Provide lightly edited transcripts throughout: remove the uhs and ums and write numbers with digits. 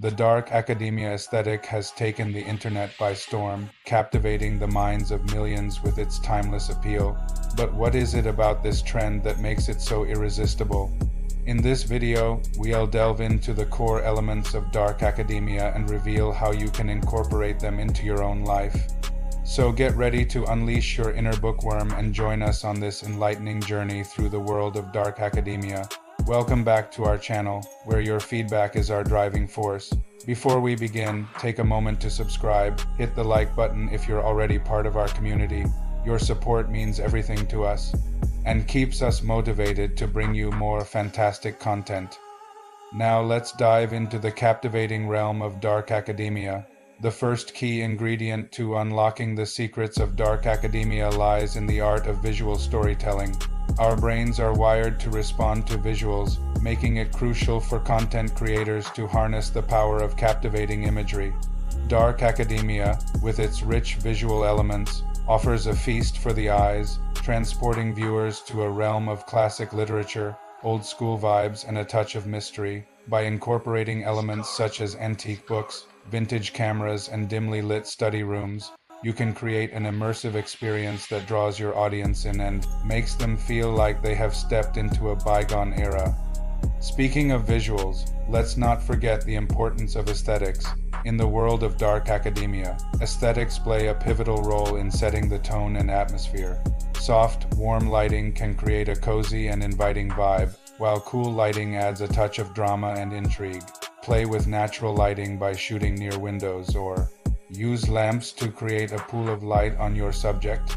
The dark academia aesthetic has taken the internet by storm, captivating the minds of millions with its timeless appeal. But what is it about this trend that makes it so irresistible? In this video, we'll delve into the core elements of dark academia and reveal how you can incorporate them into your own life. So get ready to unleash your inner bookworm and join us on this enlightening journey through the world of dark academia. Welcome back to our channel, where your feedback is our driving force. Before we begin, take a moment to subscribe, hit the like button if you're already part of our community. Your support means everything to us, and keeps us motivated to bring you more fantastic content. Now let's dive into the captivating realm of dark academia. The first key ingredient to unlocking the secrets of dark academia lies in the art of visual storytelling. Our brains are wired to respond to visuals, making it crucial for content creators to harness the power of captivating imagery. Dark academia, with its rich visual elements, offers a feast for the eyes, transporting viewers to a realm of classic literature, old-school vibes, and a touch of mystery. By incorporating elements such as antique books, vintage cameras, and dimly lit study rooms, you can create an immersive experience that draws your audience in and makes them feel like they have stepped into a bygone era. Speaking of visuals, let's not forget the importance of aesthetics. In the world of dark academia, aesthetics play a pivotal role in setting the tone and atmosphere. Soft, warm lighting can create a cozy and inviting vibe, while cool lighting adds a touch of drama and intrigue. Play with natural lighting by shooting near windows, or use lamps to create a pool of light on your subject.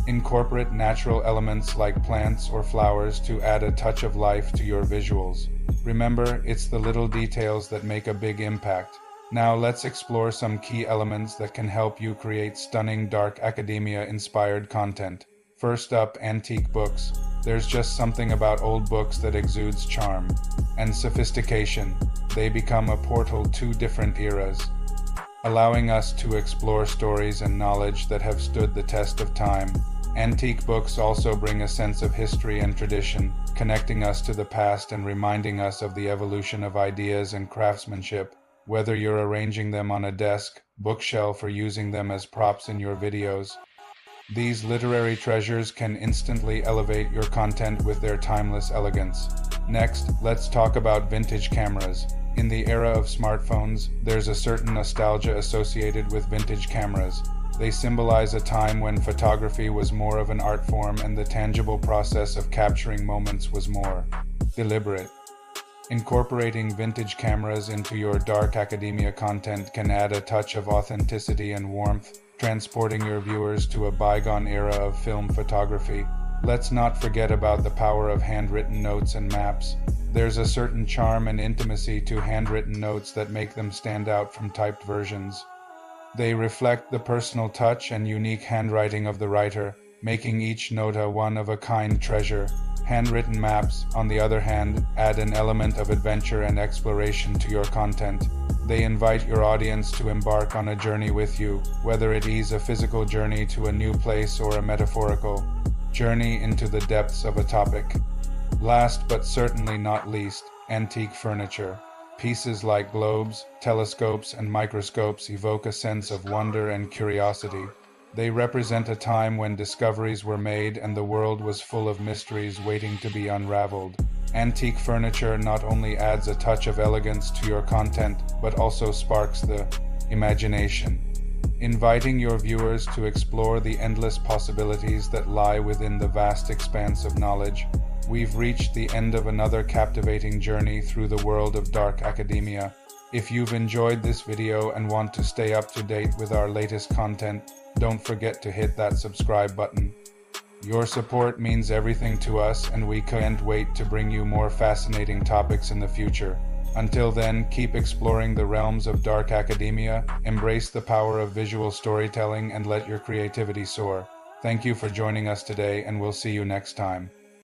Incorporate natural elements like plants or flowers to add a touch of life to your visuals. Remember, it's the little details that make a big impact. Now let's explore some key elements that can help you create stunning dark academia-inspired content. First up, antique books. There's just something about old books that exudes charm and sophistication. They become a portal to different eras, allowing us to explore stories and knowledge that have stood the test of time. Antique books also bring a sense of history and tradition, connecting us to the past and reminding us of the evolution of ideas and craftsmanship. Whether you're arranging them on a desk, bookshelf, or using them as props in your videos, these literary treasures can instantly elevate your content with their timeless elegance. Next, let's talk about vintage cameras. In the era of smartphones, there's a certain nostalgia associated with vintage cameras. They symbolize a time when photography was more of an art form and the tangible process of capturing moments was more deliberate. Incorporating vintage cameras into your dark academia content can add a touch of authenticity and warmth, transporting your viewers to a bygone era of film photography. Let's not forget about the power of handwritten notes and maps. There's a certain charm and intimacy to handwritten notes that make them stand out from typed versions. They reflect the personal touch and unique handwriting of the writer, making each note a one-of-a-kind treasure. Handwritten maps, on the other hand, add an element of adventure and exploration to your content. They invite your audience to embark on a journey with you, whether it is a physical journey to a new place or a metaphorical journey into the depths of a topic. Last but certainly not least, antique furniture. Pieces like globes, telescopes, and microscopes evoke a sense of wonder and curiosity. They represent a time when discoveries were made and the world was full of mysteries waiting to be unraveled. Antique furniture not only adds a touch of elegance to your content, but also sparks the imagination, inviting your viewers to explore the endless possibilities that lie within the vast expanse of knowledge. We've reached the end of another captivating journey through the world of dark academia. If you've enjoyed this video and want to stay up to date with our latest content, don't forget to hit that subscribe button. Your support means everything to us, and we can't wait to bring you more fascinating topics in the future. Until then, keep exploring the realms of dark academia, embrace the power of visual storytelling, and let your creativity soar. Thank you for joining us today, and we'll see you next time.